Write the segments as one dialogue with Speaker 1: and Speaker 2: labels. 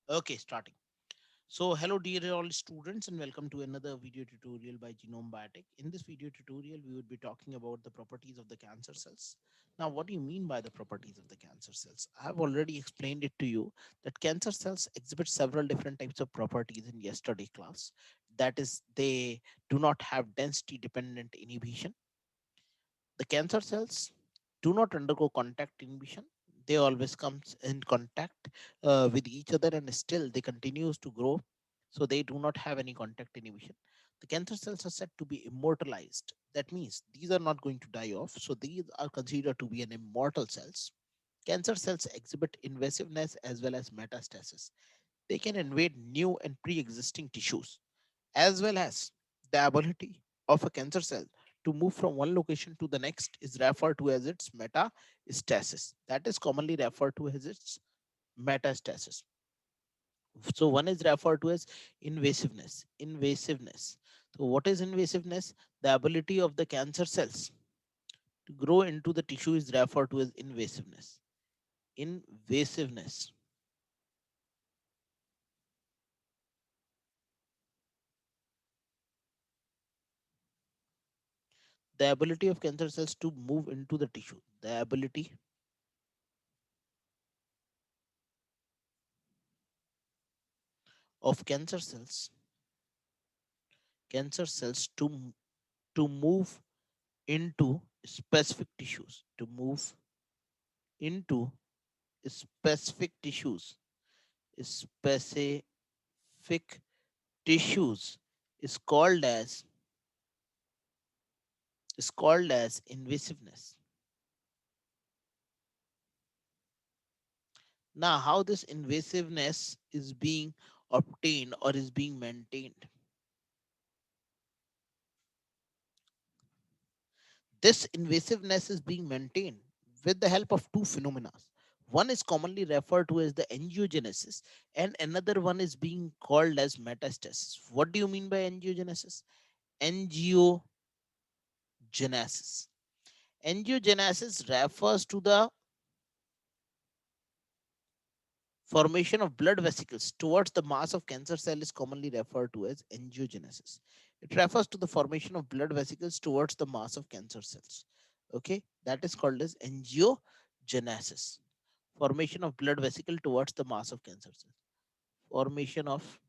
Speaker 1: Okay, starting. So, hello, dear all students, and welcome to another video tutorial by Genome Biotech. In this video tutorial, we would be talking about the properties of the cancer cells. Now, what do you mean by the properties of the cancer cells? I have already explained it to you that cancer cells exhibit several different types of properties in yesterday class. That is, they do not have density dependent inhibition. The cancer cells do not undergo contact inhibition. They always comes in contact with each other and still they continues to grow. So they do not have any contact inhibition. The cancer cells are said to be immortalized. That means these are not going to die off. So these are considered to be an immortal cells. Cancer cells exhibit invasiveness as well as metastasis. They can invade new and pre-existing tissues as well as the ability of a cancer cell to move from one location to the next is referred to as its metastasis. That is commonly referred to as its metastasis. So one is referred to as invasiveness. Invasiveness. So what is invasiveness? The ability of the cancer cells to grow into the tissue is referred to as invasiveness. Invasiveness. The ability of cancer cells to move into the tissue. The ability of cancer cells to move into specific tissues, to move into specific tissues, specific tissues is called as invasiveness. Now how this invasiveness is being obtained or is being maintained? This invasiveness is being maintained with the help of two phenomena. One is commonly referred to as the angiogenesis, and another one is being called as metastasis. What do you mean by angiogenesis? Angiogenesis. Angiogenesis refers to the formation of blood vesicles towards the mass of cancer cell is commonly referred to as angiogenesis. It refers to the formation of blood vesicles towards the mass of cancer cells. Okay, that is called as angiogenesis. Formation of blood vesicle towards the mass of cancer cells. Formation of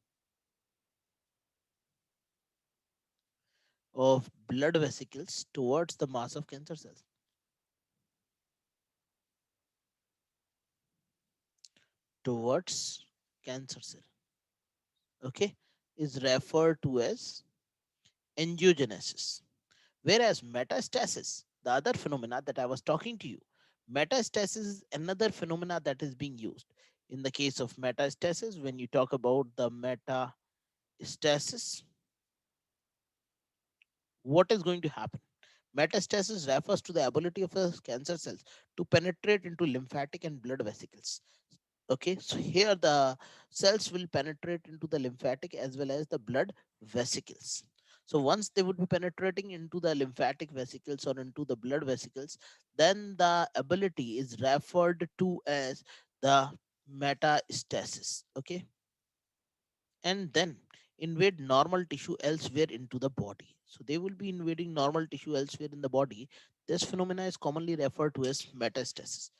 Speaker 1: blood vesicles towards the mass of cancer cells. Towards cancer cell. Okay, is referred to as angiogenesis. Whereas metastasis, the other phenomena that I was talking to you, metastasis is another phenomena that is being used. In the case of metastasis, when you talk about the metastasis, what is going to happen? Metastasis refers to the ability of a cancer cells to penetrate into lymphatic and blood vesicles. Okay, so here the cells will penetrate into the lymphatic as well as the blood vesicles. So once they would be penetrating into the lymphatic vesicles or into the blood vesicles, then the ability is referred to as the metastasis. Okay, and then invade normal tissue elsewhere into the body. So they will be invading normal tissue elsewhere in the body. This phenomena is commonly referred to as metastasis.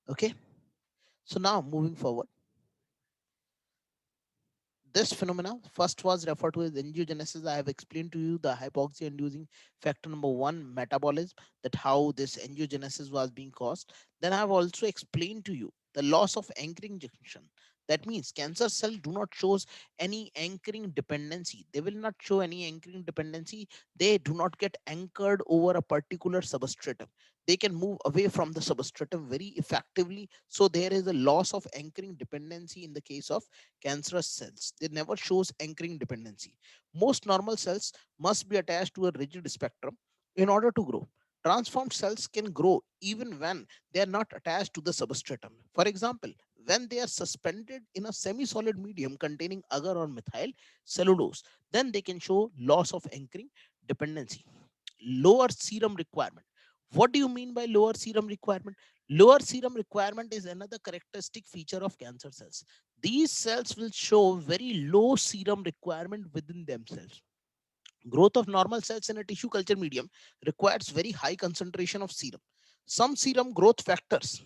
Speaker 1: Okay, so now moving forward, this phenomena first was referred to as angiogenesis. I have explained to you the hypoxia inducing factor number one, metabolism, that how this angiogenesis was being caused. Then I have also explained to you the loss of anchoring junction. That means cancer cell do not shows any anchoring dependency. They will not show any anchoring dependency. They do not get anchored over a particular substratum. They can move away from the substratum very effectively. So there is a loss of anchoring dependency in the case of cancerous cells. They never shows anchoring dependency. Most normal cells must be attached to a rigid spectrum in order to grow. Transformed cells can grow even when they are not attached to the substratum. For example, when they are suspended in a semi-solid medium containing agar or methyl cellulose, then they can show loss of anchoring dependency. Lower serum requirement. What do you mean by lower serum requirement? Lower serum requirement is another characteristic feature of cancer cells. These cells will show very low serum requirement within themselves. Growth of normal cells in a tissue culture medium requires very high concentration of serum. Some serum growth factors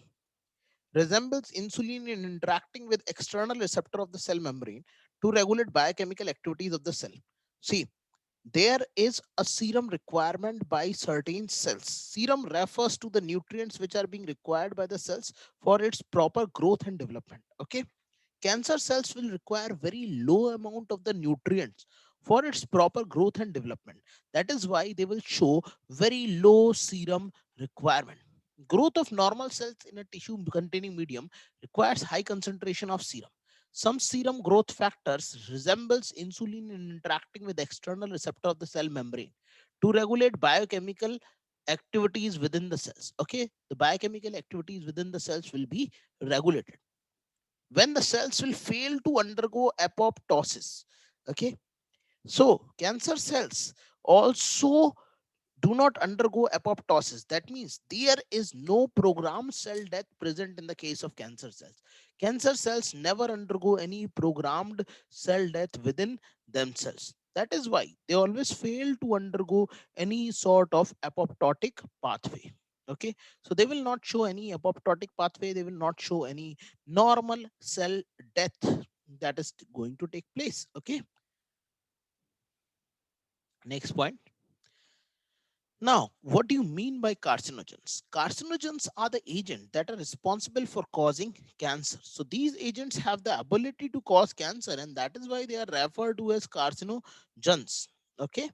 Speaker 1: resembles insulin in interacting with external receptor of the cell membrane to regulate biochemical activities of the cell. See, there is a serum requirement by certain cells. Serum refers to the nutrients which are being required by the cells for its proper growth and development. Okay. Cancer cells will require very low amount of the nutrients for its proper growth and development. That is why they will show very low serum requirement. Growth of normal cells in a tissue containing medium requires high concentration of serum. Some serum growth factors resembles insulin in interacting with the external receptor of the cell membrane to regulate biochemical activities within the cells. Okay, the biochemical activities within the cells will be regulated when the cells will fail to undergo apoptosis. Okay, so cancer cells also do not undergo apoptosis. That means there is no programmed cell death present in the case of cancer cells. Cancer cells never undergo any programmed cell death within themselves. That is why they always fail to undergo any sort of apoptotic pathway. Okay, so they will not show any apoptotic pathway, they will not show any normal cell death that is going to take place. Okay, next point. Now, what do you mean by carcinogens? Carcinogens are the agents that are responsible for causing cancer. So these agents have the ability to cause cancer, and that is why they are referred to as carcinogens. Okay.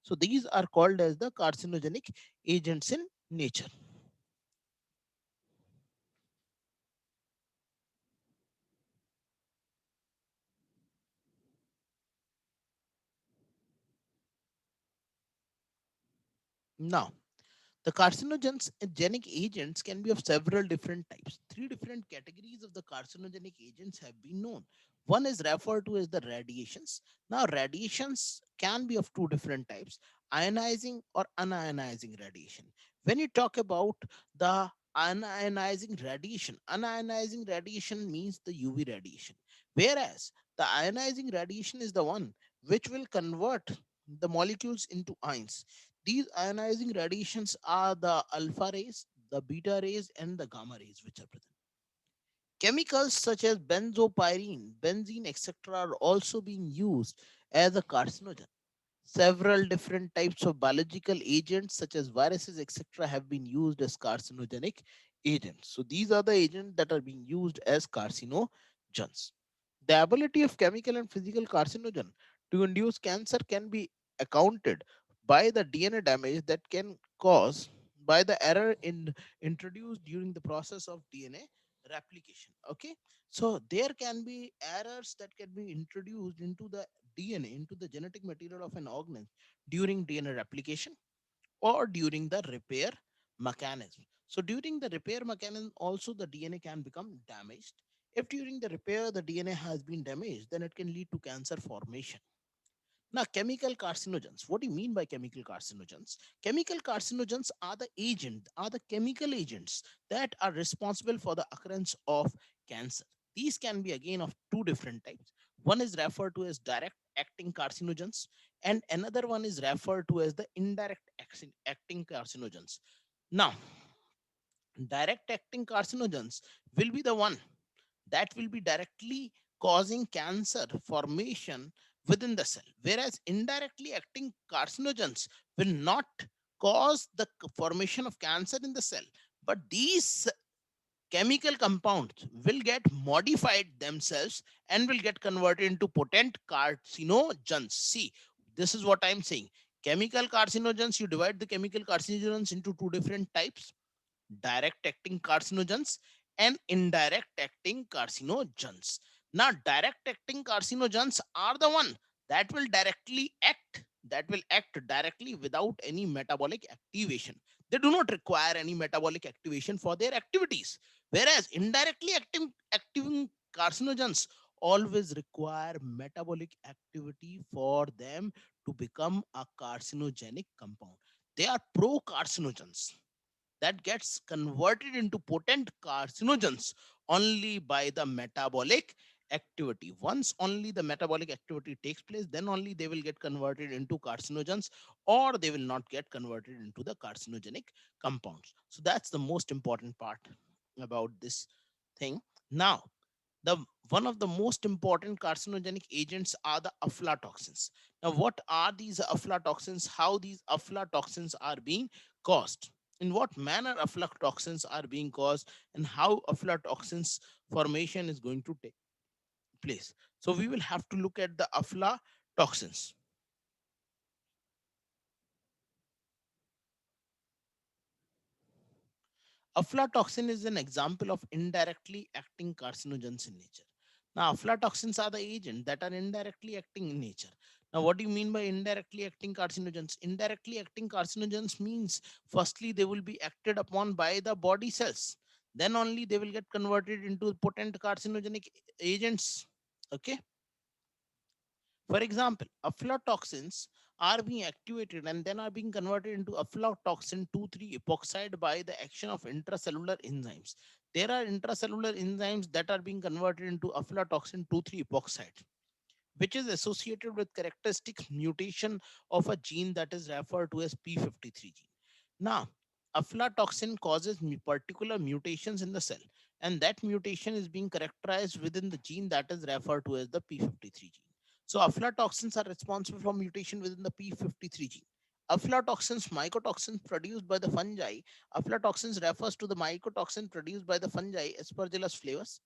Speaker 1: So these are called as the carcinogenic agents in nature. Now, the carcinogenic agents can be of several different types. Three different categories of the carcinogenic agents have been known. One is referred to as the radiations. Now, radiations can be of two different types, ionizing or unionizing radiation. When you talk about the unionizing radiation means the UV radiation, whereas the ionizing radiation is the one which will convert the molecules into ions. These ionizing radiations are the alpha rays, the beta rays, and the gamma rays which are present. Chemicals such as benzopyrene, benzene, etc., are also being used as a carcinogen. Several different types of biological agents such as viruses, etc., have been used as carcinogenic agents. So these are the agents that are being used as carcinogens. The ability of chemical and physical carcinogen to induce cancer can be accounted by the DNA damage that can cause by the error in introduced during the process of DNA replication. Okay, so there can be errors that can be introduced into the DNA, into the genetic material of an organism during DNA replication or during the repair mechanism. So during the repair mechanism, also the DNA can become damaged. If during the repair the DNA has been damaged, then it can lead to cancer formation. Now, chemical carcinogens. What do you mean by chemical carcinogens? Chemical carcinogens are the chemical agents that are responsible for the occurrence of cancer. These can be again of two different types. One is referred to as direct acting carcinogens, and another one is referred to as the indirect acting carcinogens. Now, direct acting carcinogens will be the one that will be directly causing cancer formation within the cell, whereas indirectly acting carcinogens will not cause the formation of cancer in the cell, but these chemical compounds will get modified themselves and will get converted into potent carcinogens. See, this is what I'm saying. Chemical carcinogens, you divide the chemical carcinogens into two different types: direct acting carcinogens and indirect acting carcinogens. Now, direct acting carcinogens are the one that will act directly without any metabolic activation. They do not require any metabolic activation for their activities. Whereas indirectly acting carcinogens always require metabolic activity for them to become a carcinogenic compound. They are pro carcinogens that gets converted into potent carcinogens only by the metabolic activity. Once only the metabolic activity takes place, then only they will get converted into carcinogens, or they will not get converted into the carcinogenic compounds. So that's the most important part about this thing. Now, the one of the most important carcinogenic agents are the aflatoxins. Now, what are these aflatoxins? How these aflatoxins are being caused? In what manner aflatoxins are being caused, and how aflatoxins formation is going to take place? So we will have to look at the aflatoxins. Aflatoxin is an example of indirectly acting carcinogens in nature. Now, aflatoxins are the agent that are indirectly acting in nature. Now, what do you mean by indirectly acting carcinogens? Indirectly acting carcinogens means firstly they will be acted upon by the body cells. Then only they will get converted into potent carcinogenic agents. Okay. For example, aflatoxins are being activated and then are being converted into aflatoxin 2,3 epoxide by the action of intracellular enzymes. There are intracellular enzymes that are being converted into aflatoxin 2,3 epoxide, which is associated with characteristic mutation of a gene that is referred to as P53 gene. Now, aflatoxin causes particular mutations in the cell, and that mutation is being characterized within the gene that is referred to as the P53 gene. So, aflatoxins are responsible for mutation within the P53 gene. Aflatoxins, mycotoxins produced by the fungi. Aflatoxins refers to the mycotoxin produced by the fungi Aspergillus flavus,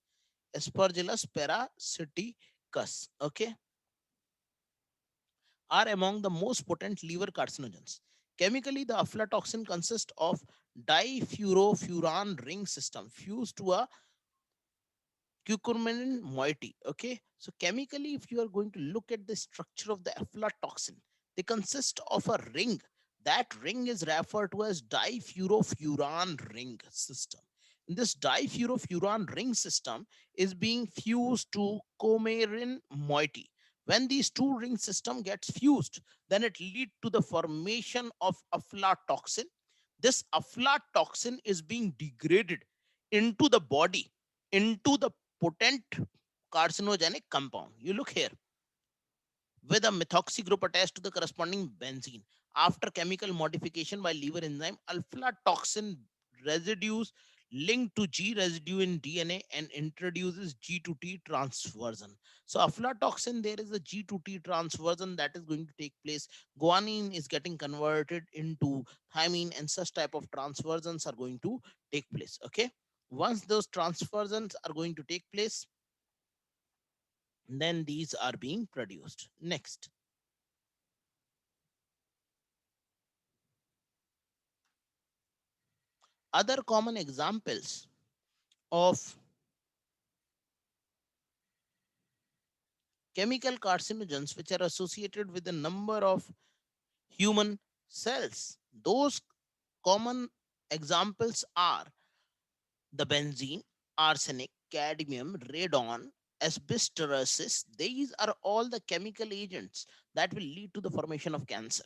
Speaker 1: Aspergillus parasiticus. Okay, are among the most potent liver carcinogens. Chemically, the aflatoxin consists of difurofuran ring system fused to a curcumin moiety. Okay, so chemically, if you are going to look at the structure of the aflatoxin, they consist of a ring. That ring is referred to as difurofuran ring system. This difurofuran ring system is being fused to coumarin moiety. When these two ring system gets fused, then it lead to the formation of aflatoxin. This aflatoxin is being degraded into the body, into the potent carcinogenic compound. You look here, with a methoxy group attached to the corresponding benzene. After chemical modification by liver enzyme, alpha toxin residues linked to G residue in DNA and introduces G to T transversion. So aflatoxin, there is a G to T transversion that is going to take place. Guanine is getting converted into thymine, and such type of transversions are going to take place. Okay. Once those transversions are going to take place, then these are being produced. Next, other common examples of chemical carcinogens which are associated with a number of human cells. Those common examples are the benzene, arsenic, cadmium, radon, asbestosis. These are all the chemical agents that will lead to the formation of cancer.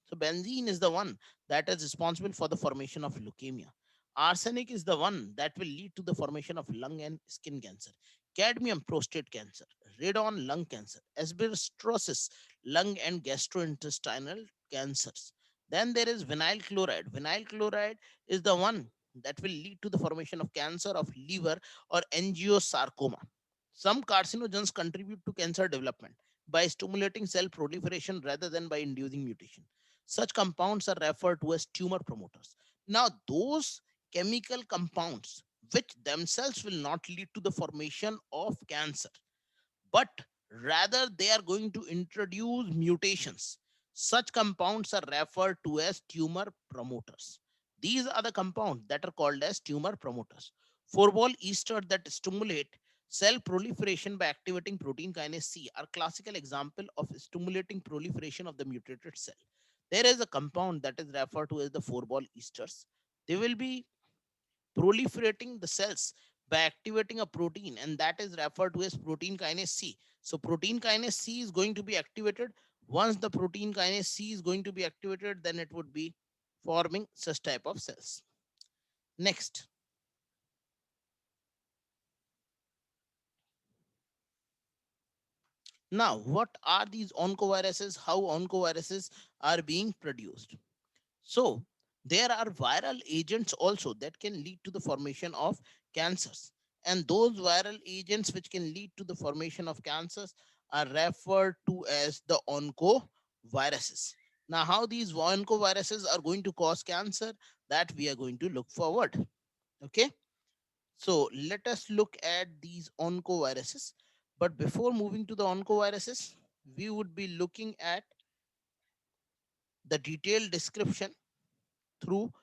Speaker 1: So benzene is the one that is responsible for the formation of leukemia. Arsenic is the one that will lead to the formation of lung and skin cancer. Cadmium, prostate cancer. Radon, lung cancer. Asbestosis, lung and gastrointestinal cancers. Then there is vinyl chloride. Vinyl chloride is the one that will lead to the formation of cancer of liver or angiosarcoma. Some carcinogens contribute to cancer development by stimulating cell proliferation rather than by inducing mutation. Such compounds are referred to as tumor promoters. Now, those chemical compounds which themselves will not lead to the formation of cancer, but rather they are going to introduce mutations. Such compounds are referred to as tumor promoters. These are the compounds that are called as tumor promoters. Forbol ester that stimulate cell proliferation by activating protein kinase C are classical example of stimulating proliferation of the mutated cell. There is a compound that is referred to as the forbol esters. They will be proliferating the cells by activating a protein, and that is referred to as protein kinase C. So protein kinase C is going to be activated. Once the protein kinase C is going to be activated, then it would be forming such type of cells. Next, Now, what are these oncoviruses? How oncoviruses are being produced? So, there are viral agents also that can lead to the formation of cancers. And those viral agents which can lead to the formation of cancers are referred to as the oncoviruses. Now, how these oncoviruses are going to cause cancer, that we are going to look forward. Okay. So, let us look at these oncoviruses. But before moving to the oncoviruses, we would be looking at the detailed description through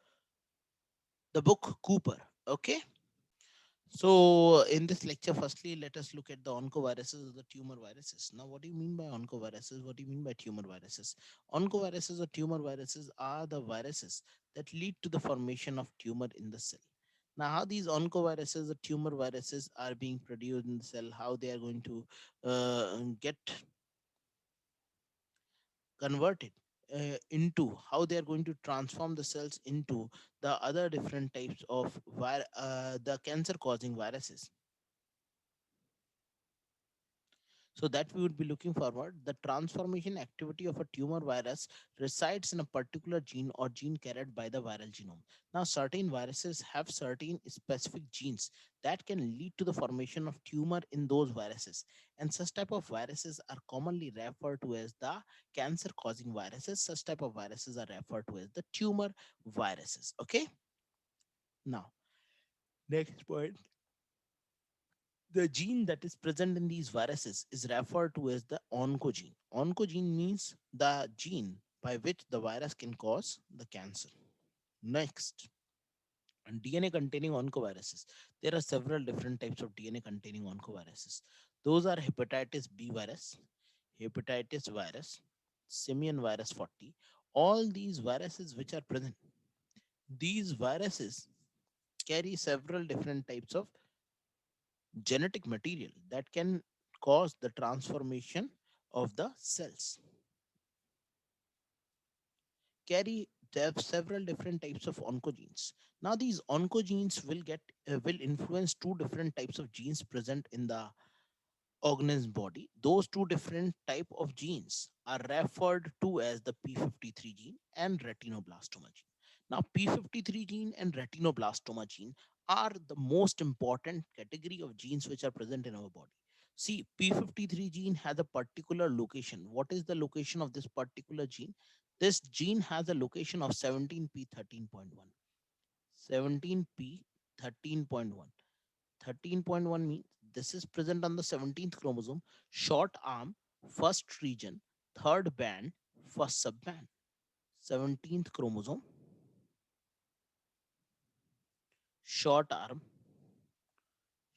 Speaker 1: the book Cooper. Okay. So, in this lecture, firstly, let us look at the oncoviruses or the tumor viruses. Now, what do you mean by oncoviruses? What do you mean by tumor viruses? Oncoviruses or tumor viruses are the viruses that lead to the formation of tumor in the cell. Now, how these oncoviruses or tumor viruses are being produced in the cell, how they are going to get converted into, how they are going to transform the cells into the other different types of the cancer causing viruses. So that we would be looking forward. The transformation activity of a tumor virus resides in a particular gene or gene carried by the viral genome. Now, certain viruses have certain specific genes that can lead to the formation of tumor in those viruses. And such type of viruses are commonly referred to as the cancer causing viruses. Such type of viruses are referred to as the tumor viruses. Okay. Now, next point, the gene that is present in these viruses is referred to as the oncogene. Oncogene means the gene by which the virus can cause the cancer. Next, DNA containing oncoviruses. There are several different types of DNA containing oncoviruses. Those are hepatitis B virus, hepatitis virus, simian virus 40. All these viruses which are present, these viruses carry several different types of genetic material that can cause the transformation of the cells. Carry they have several different types of oncogenes. Now these oncogenes will influence two different types of genes present in the organism body. Those two different type of genes are referred to as the P53 gene and retinoblastoma gene. Now P53 gene and retinoblastoma gene are the most important category of genes which are present in our body. See, P53 gene has a particular location. What is the location of this particular gene? This gene has a location of 17p13.1. 17p13.1. 13.1 means this is present on the 17th chromosome, short arm, first region, third band, first subband. 17th chromosome, short arm,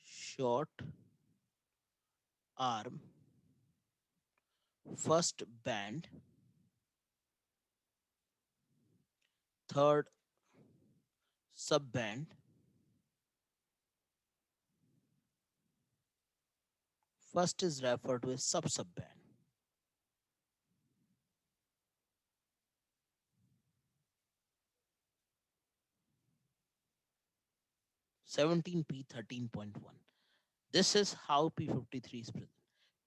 Speaker 1: short arm, first band, third subband. First is referred to as sub-subband. 17p13.1. This is how P53 is present.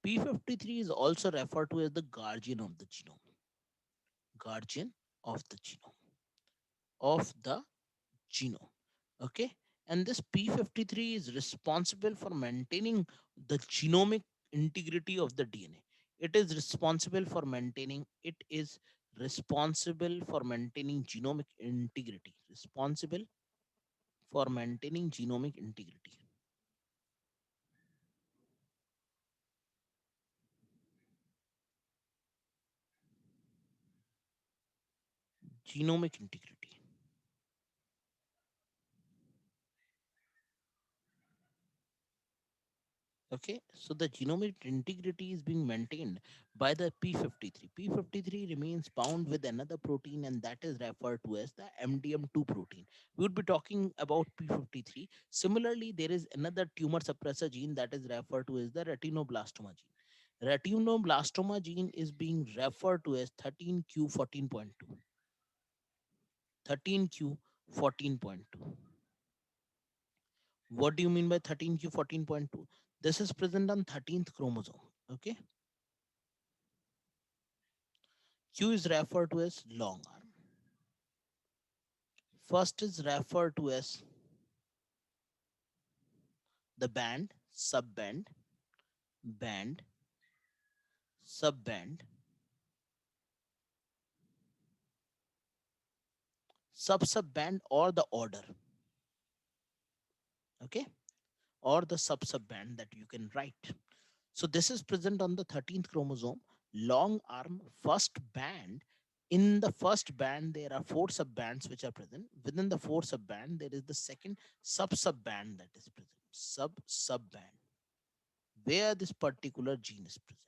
Speaker 1: P53 is also referred to as the guardian of the genome. Guardian of the genome. Okay. And this P53 is responsible for maintaining the genomic integrity of the DNA. It is responsible for maintaining genomic integrity. Responsible for maintaining genomic integrity. Genomic integrity. Okay, so the genomic integrity is being maintained by the P53. P53 remains bound with another protein, and that is referred to as the MDM2 protein. We would be talking about P53. Similarly, there is another tumor suppressor gene that is referred to as the retinoblastoma gene. Retinoblastoma gene is being referred to as 13q14.2. 13q14.2. What do you mean by 13q14.2? This is present on 13th chromosome. Okay. Q is referred to as long arm. First is referred to as the band, subband, band, subband, sub-subband, or the order, okay, or the sub-subband that you can write. So this is present on the 13th chromosome, long arm, first band. In the first band, there are four sub-bands which are present. Within the four sub-band, there is the second sub-subband that is present, sub-subband, where this particular gene is present.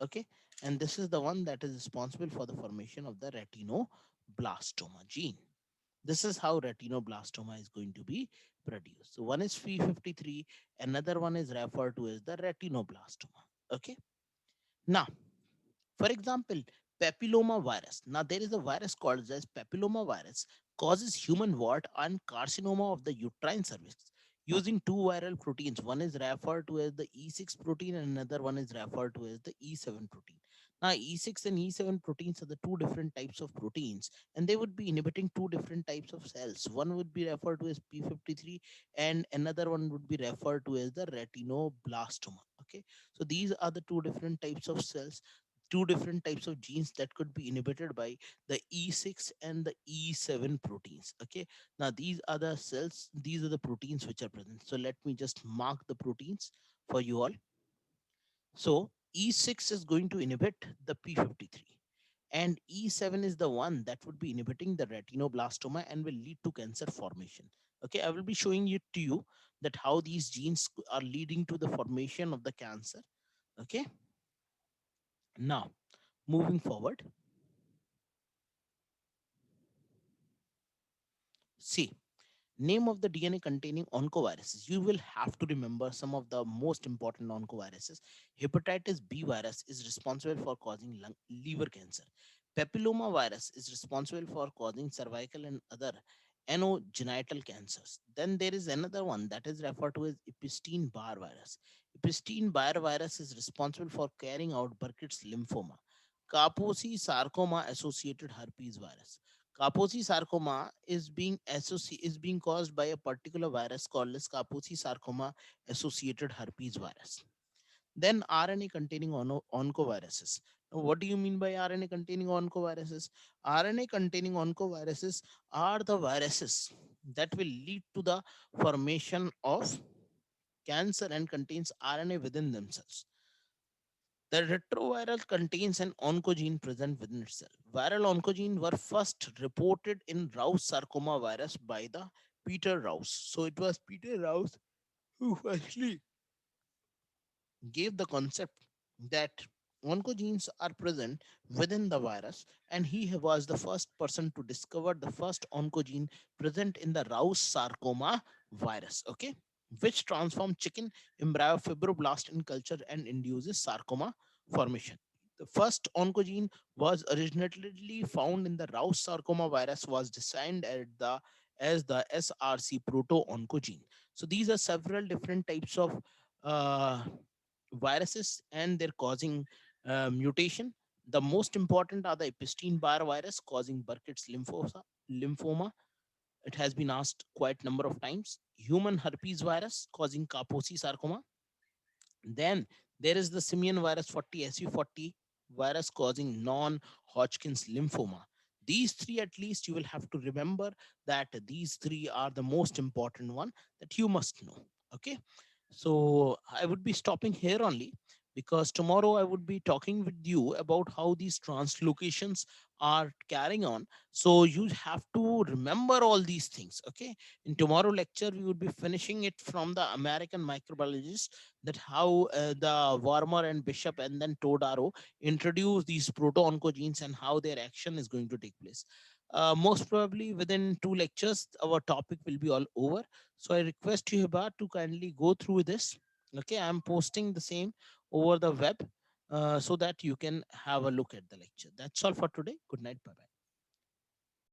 Speaker 1: Okay, and this is the one that is responsible for the formation of the retinoblastoma gene. This is how retinoblastoma is going to be produced. So one is P53, another one is referred to as the retinoblastoma. Okay, now for example, papilloma virus. Now there is a virus called as papilloma virus, causes human wart and carcinoma of the uterine cervix using two viral proteins. One is referred to as the E6 protein and another one is referred to as the E7 protein. Now E6 and E7 proteins are the two different types of proteins and they would be inhibiting two different types of cells. One would be referred to as P53 and another one would be referred to as the retinoblastoma. Okay, so these are the two different types of cells, two different types of genes that could be inhibited by the E6 and the E7 proteins. Okay, now these are the cells, these are the proteins which are present. So let me just mark the proteins for you all. So E6 is going to inhibit the P53 and E7 is the one that would be inhibiting the retinoblastoma and will lead to cancer formation. Okay, I will be showing it to you that how these genes are leading to the formation of the cancer. Okay, now moving forward, see, name of the DNA containing oncoviruses. You will have to remember some of the most important oncoviruses. Hepatitis B virus is responsible for causing liver cancer. Papilloma virus is responsible for causing cervical and other anogenital cancers. Then there is another one that is referred to as Epstein-Barr virus. Epstein-Barr virus is responsible for carrying out Burkitt's lymphoma. Kaposi sarcoma associated herpes virus. Kaposi sarcoma is being caused by a particular virus called as Kaposi sarcoma associated herpes virus. Then RNA containing oncoviruses. Now, what do you mean by RNA containing oncoviruses? RNA containing oncoviruses are the viruses that will lead to the formation of cancer and contains RNA within themselves. The retroviral contains an oncogene present within itself. Viral oncogenes were first reported in Rouse sarcoma virus by the Peter Rouse. So it was Peter Rouse who firstly gave the concept that oncogenes are present within the virus, and he was the first person to discover the first oncogene present in the Rouse sarcoma virus, okay, which transforms chicken embryo fibroblast in culture and induces sarcoma formation. The first oncogene was originally found in the Rouse sarcoma virus was designed at the as the SRC proto oncogene. So these are several different types of uh, viruses and they're causing mutation. The most important are the Epstein-Barr virus causing Burkitt's lymphoma. It has been asked quite number of times. Human herpes virus causing Kaposi sarcoma. Then there is the simian virus 40 SU40 virus causing non-Hodgkin's lymphoma. These three, at least, you will have to remember that these three are the most important one that you must know. Okay, so I would be stopping here only because tomorrow I would be talking with you about how these translocations are carrying on. So you have to remember all these things. Okay. In tomorrow lecture, we would be finishing it from the American microbiologist that how the Warmer and Bishop and then Todaro introduce these proto-oncogenes and how their action is going to take place. Most probably within two lectures, our topic will be all over. So I request you, Hiba, to kindly go through this. Okay, I'm posting the same over the web so that you can have a look at the lecture. That's all for today. Good night. Bye bye.